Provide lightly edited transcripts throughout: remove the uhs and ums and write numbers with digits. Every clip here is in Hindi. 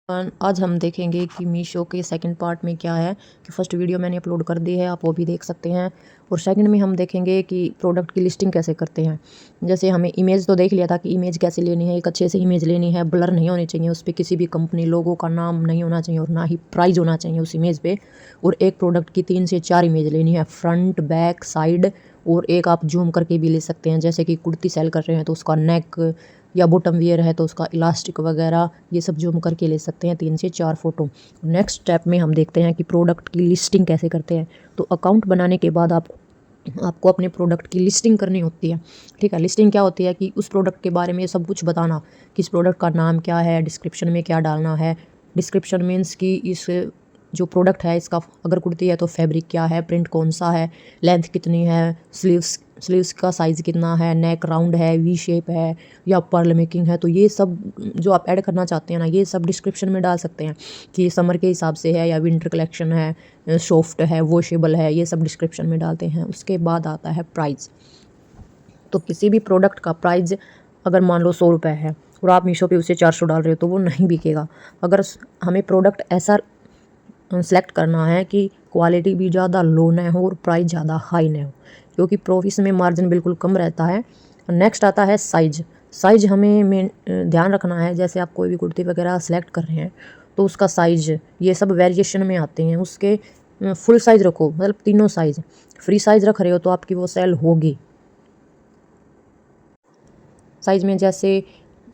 आज हम देखेंगे कि मीशो के सेकंड पार्ट में क्या है कि फर्स्ट वीडियो मैंने अपलोड कर दी है, आप वो भी देख सकते हैं। और सेकंड में हम देखेंगे कि प्रोडक्ट की लिस्टिंग कैसे करते हैं। जैसे हमें इमेज तो देख लिया था कि इमेज कैसे लेनी है, एक अच्छे से इमेज लेनी है, ब्लर नहीं होनी चाहिए, उस पर किसी भी कंपनी लोगो का नाम नहीं होना चाहिए और ना ही प्राइस होना चाहिए उस इमेज पे। और एक प्रोडक्ट की 3 से 4 इमेज लेनी है, फ्रंट बैक साइड। और एक आप जूम करके भी ले सकते हैं, जैसे कि कुर्ती सेल कर रहे हैं तो उसका नेक या बॉटम वियर है तो उसका इलास्टिक वगैरह ये सब जूम करके ले सकते हैं 3 से 4 फोटो। नेक्स्ट स्टेप में हम देखते हैं कि प्रोडक्ट की लिस्टिंग कैसे करते हैं। तो अकाउंट बनाने के बाद आपको अपने प्रोडक्ट की लिस्टिंग करनी होती है। ठीक है, लिस्टिंग क्या होती है कि उस प्रोडक्ट के बारे में सब कुछ बताना कि इस प्रोडक्ट का नाम क्या है, डिस्क्रिप्शन में क्या डालना है। डिस्क्रिप्शन मीन्स कि इस जो प्रोडक्ट है इसका अगर कुर्ती है तो फैब्रिक क्या है, प्रिंट कौन सा है, लेंथ कितनी है, स्लीव्स का साइज़ कितना है, नेक राउंड है, वी शेप है या पर्ल मेकिंग है। तो ये सब जो आप ऐड करना चाहते हैं ना, ये सब डिस्क्रिप्शन में डाल सकते हैं कि समर के हिसाब से है या विंटर कलेक्शन है, सॉफ्ट है, वॉशेबल है, ये सब डिस्क्रिप्शन में डालते हैं। उसके बाद आता है प्राइस। तो किसी भी प्रोडक्ट का प्राइस अगर मान लो 100 रुपये है और आप मीशो पे उसे 400 डाल रहे हो तो वो नहीं बिकेगा। अगर हमें प्रोडक्ट ऐसा सेलेक्ट करना है कि क्वालिटी भी ज़्यादा लो ना हो और प्राइस ज़्यादा हाई ना हो, क्योंकि प्रॉफिट में मार्जिन बिल्कुल कम रहता है। नेक्स्ट आता है साइज। साइज हमें ध्यान रखना है, जैसे आप कोई भी कुर्ती वगैरह सेलेक्ट कर रहे हैं तो उसका साइज ये सब वेरिएशन में आते हैं। उसके फुल साइज रखो, मतलब तीनों साइज। फ्री साइज रख रहे हो तो आपकी वो सेल होगी। साइज में जैसे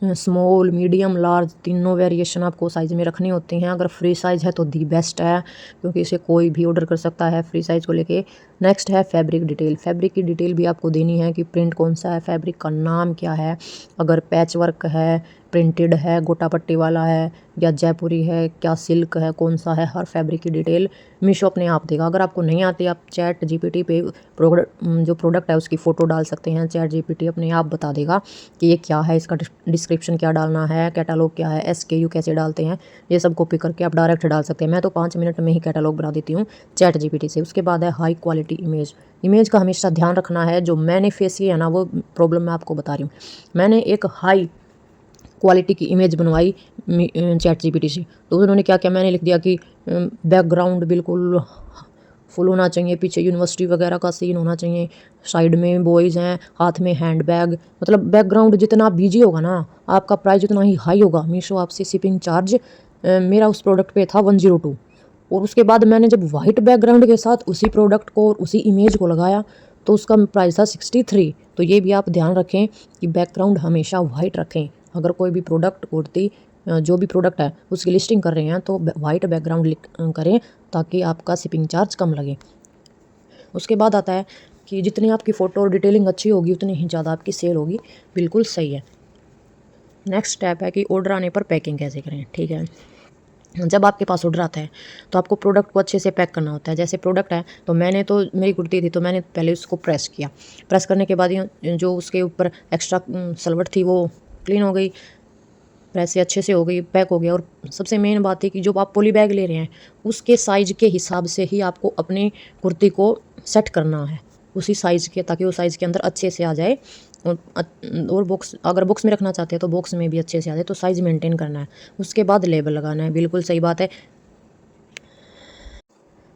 स्मॉल, मीडियम, लार्ज तीनों वेरिएशन आपको साइज़ में रखनी होती हैं। अगर फ्री साइज़ है तो दी बेस्ट है, क्योंकि इसे कोई भी ऑर्डर कर सकता है फ्री साइज़ को लेके। नेक्स्ट है फैब्रिक डिटेल। फैब्रिक की डिटेल भी आपको देनी है कि प्रिंट कौन सा है, फैब्रिक का नाम क्या है, अगर पैच वर्क है, प्रिंटेड है, गोटा पट्टी वाला है या जयपुरी है, क्या सिल्क है, कौन सा है, हर फैब्रिक की डिटेल मीशो अपने आप देगा। अगर आपको नहीं आती आप चैट जीपीटी पे जो प्रोडक्ट है उसकी फ़ोटो डाल सकते हैं, चैट जीपीटी अपने आप बता देगा कि ये क्या है, इसका डिस्क्रिप्शन क्या डालना है, कैटलॉग क्या है, SKU कैसे डालते हैं, ये सब कॉपी करके आप डायरेक्ट डाल सकते हैं। मैं तो 5 मिनट में ही कैटलॉग बना देती हूँ चैट जीपीटी से। उसके बाद है हाई क्वालिटी इमेज। इमेज का हमेशा ध्यान रखना है, जो मैंने फेस किया है ना वो प्रॉब्लम मैं आपको बता रही हूँ। मैंने एक हाई क्वालिटी की इमेज बनवाई चैट जीपीटी से, तो उन्होंने क्या किया, मैंने लिख दिया कि बैकग्राउंड बिल्कुल फुल होना चाहिए, पीछे यूनिवर्सिटी वगैरह का सीन होना चाहिए, साइड में बॉयज़ हैं, हाथ में हैंड बैग, मतलब बैकग्राउंड जितना बिजी होगा ना आपका प्राइस उतना ही हाई होगा। मीशो आपसे शिपिंग चार्ज मेरा उस प्रोडक्ट पे था 102। और उसके बाद मैंने जब वाइट बैकग्राउंड के साथ उसी प्रोडक्ट को और उसी इमेज को लगाया तो उसका प्राइस था 63। तो ये भी आप ध्यान रखें कि बैकग्राउंड हमेशा वाइट रखें। अगर कोई भी प्रोडक्ट कुर्ती जो भी प्रोडक्ट है उसकी लिस्टिंग कर रहे हैं तो वाइट बैकग्राउंड करें ताकि आपका शिपिंग चार्ज कम लगे। उसके बाद आता है कि जितनी आपकी फ़ोटो और डिटेलिंग अच्छी होगी उतनी ही ज़्यादा आपकी सेल होगी। बिल्कुल सही है। नेक्स्ट स्टेप है कि ऑर्डर आने पर पैकिंग कैसे करें। ठीक है, जब आपके पास ऑर्डर आता है तो आपको प्रोडक्ट को अच्छे से पैक करना होता है। जैसे प्रोडक्ट है तो मैंने तो मेरी कुर्ती थी तो मैंने पहले उसको प्रेस किया। प्रेस करने के बाद जो उसके ऊपर एक्स्ट्रा सलवट थी वो क्लीन हो गई, प्रेस से अच्छे से हो गई, पैक हो गया। और सबसे मेन बात है कि जो आप पॉली बैग ले रहे हैं उसके साइज़ के हिसाब से ही आपको अपनी कुर्ती को सेट करना है, उसी साइज़ के, ताकि वो साइज़ के अंदर अच्छे से आ जाए। और बॉक्स अगर बॉक्स में रखना चाहते हैं तो बॉक्स में भी अच्छे से आ जाए, तो साइज़ मेंटेन करना है। उसके बाद लेबल लगाना है। बिल्कुल सही बात है।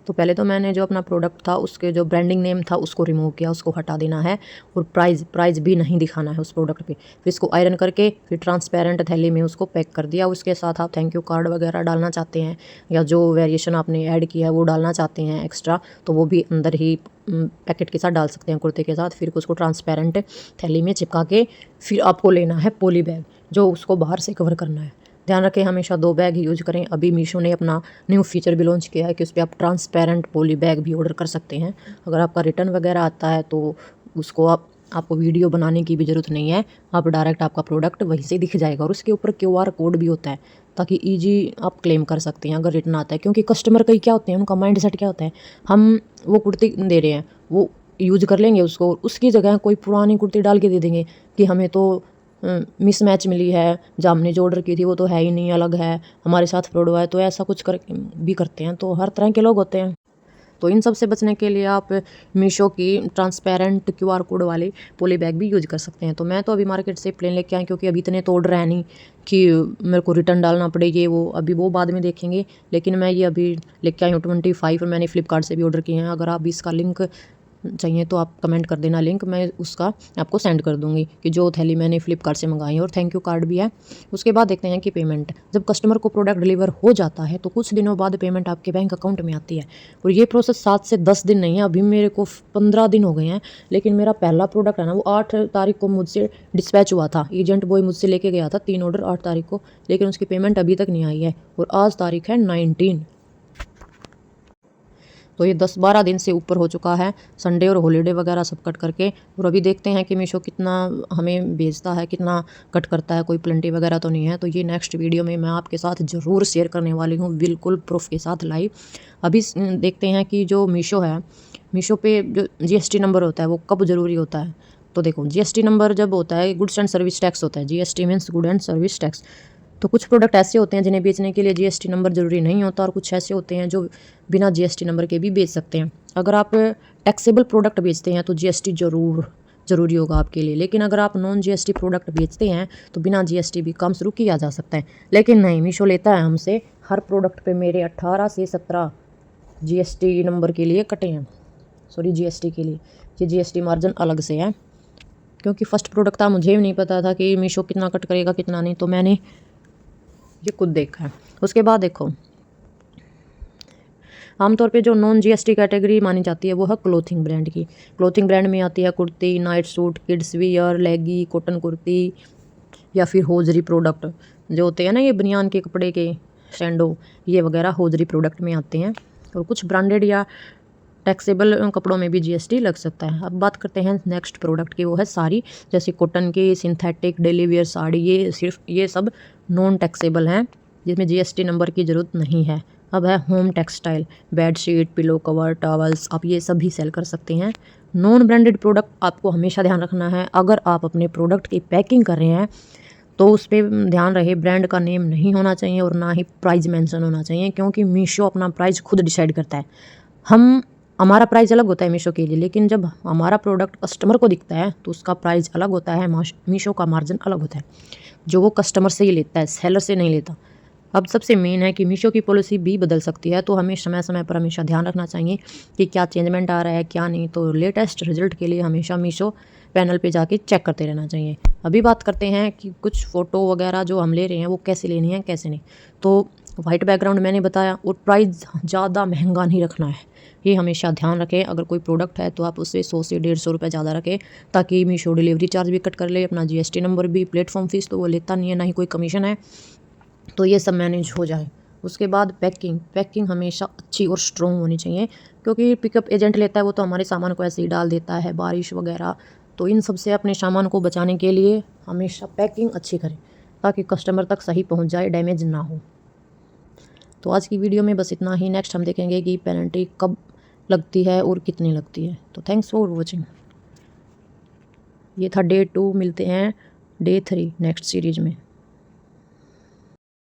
तो पहले तो मैंने जो अपना प्रोडक्ट था उसके जो ब्रांडिंग नेम था उसको रिमूव किया, उसको हटा देना है। और प्राइस भी नहीं दिखाना है उस प्रोडक्ट पे। फिर इसको आयरन करके फिर ट्रांसपेरेंट थैली में उसको पैक कर दिया। उसके साथ आप थैंक यू कार्ड वगैरह डालना चाहते हैं या जो वेरिएशन आपने ऐड किया है वो डालना चाहते हैं एक्स्ट्रा, तो वो भी अंदर ही पैकेट के साथ डाल सकते हैं कुर्ते के साथ। फिर उसको ट्रांसपेरेंट थैली में चिपका के फिर आपको लेना है पॉली बैग जो उसको बाहर से कवर करना है। ध्यान रखें हमेशा 2 बैग ही यूज करें। अभी मीशो ने अपना न्यू फीचर भी लॉन्च किया है कि उस पर आप ट्रांसपेरेंट पॉली बैग भी ऑर्डर कर सकते हैं। अगर आपका रिटर्न वगैरह आता है तो उसको आपको वीडियो बनाने की भी ज़रूरत नहीं है, आप डायरेक्ट आपका प्रोडक्ट वहीं से दिख जाएगा। और उसके ऊपर QR कोड भी होता है ताकि ईजी आप क्लेम कर सकते हैं अगर रिटर्न आता है। क्योंकि कस्टमर कई क्या होते हैं, उनका माइंड सेट क्या होता है, हम वो कुर्ती दे रहे हैं वो यूज कर लेंगे उसको, उसकी जगह कोई पुरानी कुर्ती डाल के दे देंगे कि हमें तो मिसमैच मिली है, जो हमने जो ऑर्डर की थी वो तो है ही नहीं, अलग है, हमारे साथ फ्रॉड हुआ है। तो ऐसा कुछ कर भी करते हैं, तो हर तरह के लोग होते हैं। तो इन सब से बचने के लिए आप मीशो की ट्रांसपेरेंट QR कोड वाले पॉली बैग भी यूज कर सकते हैं। तो मैं तो अभी मार्केट से प्लेन लेके आई, क्योंकि अभी इतने तो ऑर्डर है नहीं कि मेरे को रिटर्न डालना पड़े, ये वो अभी वो बाद में देखेंगे। लेकिन मैं ये अभी लेके आई हूँ 25 और मैंने फ्लिपकार्ट से भी ऑर्डर किए हैं। अगर आप भी इसका लिंक चाहिए तो आप कमेंट कर देना लिंक, मैं उसका आपको सेंड कर दूंगी कि जो थैली मैंने फ्लिपकार्ट से मंगाई है, और थैंक यू कार्ड भी है। उसके बाद देखते हैं कि पेमेंट, जब कस्टमर को प्रोडक्ट डिलीवर हो जाता है तो कुछ दिनों बाद पेमेंट आपके बैंक अकाउंट में आती है, और ये प्रोसेस 7 से 10 दिन नहीं है। अभी मेरे को 15 दिन हो गए हैं, लेकिन मेरा पहला प्रोडक्ट है ना वो 8 तारीख को मुझसे डिस्पैच हुआ था। एजेंट बॉय मुझसे लेके गया था 3 ऑर्डर 8 तारीख को, लेकिन उसकी पेमेंट अभी तक नहीं आई है, और आज तारीख है 19। तो ये 10-12 दिन से ऊपर हो चुका है, संडे और हॉलीडे वगैरह सब कट करके। और अभी देखते हैं कि मीशो कितना हमें भेजता है, कितना कट करता है, कोई प्लेंटी वगैरह तो नहीं है। तो ये नेक्स्ट वीडियो में मैं आपके साथ ज़रूर शेयर करने वाली हूँ, बिल्कुल प्रूफ के साथ लाइव। अभी देखते हैं कि जो मीशो है, मीशो पे जो GST नंबर होता है वो कब ज़रूरी होता है। तो देखो GST नंबर जब होता है, गुड्स एंड सर्विस टैक्स होता है, GST means good and service tax. तो कुछ प्रोडक्ट ऐसे होते हैं जिन्हें बेचने के लिए GST नंबर ज़रूरी नहीं होता, और कुछ ऐसे होते हैं जो बिना GST नंबर के भी बेच सकते हैं। अगर आप टैक्सेबल प्रोडक्ट बेचते हैं तो GST ज़रूरी होगा आपके लिए, लेकिन अगर आप नॉन GST प्रोडक्ट बेचते हैं तो बिना GST भी काम शुरू किया जा सकता है। लेकिन नहीं, मीशो लेता है हमसे हर प्रोडक्ट पे मेरे 18 से 17 GST नंबर के लिए कटे हैं, सॉरी GST के लिए। ये GST मार्जिन अलग से है, क्योंकि फर्स्ट प्रोडक्ट था, मुझे भी नहीं पता था कि मीशो कितना कट करेगा कितना नहीं, तो मैंने ये खुद देखा है। उसके बाद देखो, आमतौर पे जो नॉन GST कैटेगरी मानी जाती है वो है क्लोथिंग ब्रांड की। क्लोथिंग ब्रांड में आती है kurti, night suit, kids wear, लेगी, कॉटन कुर्ती, या फिर होजरी प्रोडक्ट जो होते हैं ना, ये बनियान के कपड़े के सैंडो, ये वगैरह होजरी प्रोडक्ट में आते हैं। और कुछ ब्रांडेड या टैक्सेबल कपड़ों में भी GST लग सकता है। अब बात करते हैं नेक्स्ट प्रोडक्ट की, वो है साड़ी, जैसे कॉटन की, सिंथेटिक, डेली वेयर साड़ी, ये सब नॉन टैक्सेबल हैं, जिसमें GST नंबर की ज़रूरत नहीं है। अब है home textile, bedsheet, pillow cover, towels, आप ये सब भी सेल कर सकते हैं। नॉन ब्रांडेड प्रोडक्ट आपको हमेशा ध्यान रखना है, अगर आप अपने प्रोडक्ट की पैकिंग कर रहे हैं तो उस पर ध्यान रहे ब्रांड का नेम नहीं होना चाहिए और ना ही प्राइस मेंशन होना चाहिए, क्योंकि मीशो अपना प्राइस खुद डिसाइड करता है। हमारा प्राइस अलग होता है मीशो के लिए, लेकिन जब हमारा प्रोडक्ट कस्टमर को दिखता है तो उसका प्राइस अलग होता है, मीशो का मार्जिन अलग होता है, जो वो कस्टमर से ही लेता है, सेलर से नहीं लेता। अब सबसे मेन है कि मीशो की पॉलिसी भी बदल सकती है, तो हमें समय समय पर हमेशा ध्यान रखना चाहिए कि क्या चेंजमेंट आ रहा है क्या नहीं। तो लेटेस्ट रिजल्ट के लिए हमेशा मीशो पैनल पे जाके चेक करते रहना चाहिए। अभी बात करते हैं कि कुछ फ़ोटो वगैरह जो हम ले रहे हैं वो कैसे लेनी है कैसे नहीं। तो वाइट बैकग्राउंड मैंने बताया, और प्राइस ज़्यादा महंगा नहीं रखना है, ये हमेशा ध्यान रखें। अगर कोई प्रोडक्ट है तो आप उससे 100 से 150 रुपये ज़्यादा रखें, ताकि मीशो डिलीवरी चार्ज भी कट कर ले, अपना GST नंबर भी, प्लेटफॉर्म फीस तो वो लेता नहीं है, ना ही कोई कमीशन है, तो ये सब मैनेज हो जाए। उसके बाद पैकिंग हमेशा अच्छी और स्ट्रॉन्ग होनी चाहिए, क्योंकि पिकअप एजेंट लेता है वो तो हमारे सामान को ऐसे ही डाल देता है, बारिश वगैरह। तो इन सब से अपने सामान को बचाने के लिए हमेशा पैकिंग अच्छी करें, ताकि कस्टमर तक सही पहुंच जाए, डैमेज ना हो। तो आज की वीडियो में बस इतना ही। नेक्स्ट हम देखेंगे कि पेनल्टी कब लगती है और कितनी लगती है। तो थैंक्स फॉर वॉचिंग। ये था डे 2, मिलते हैं डे 3 नेक्स्ट सीरीज में।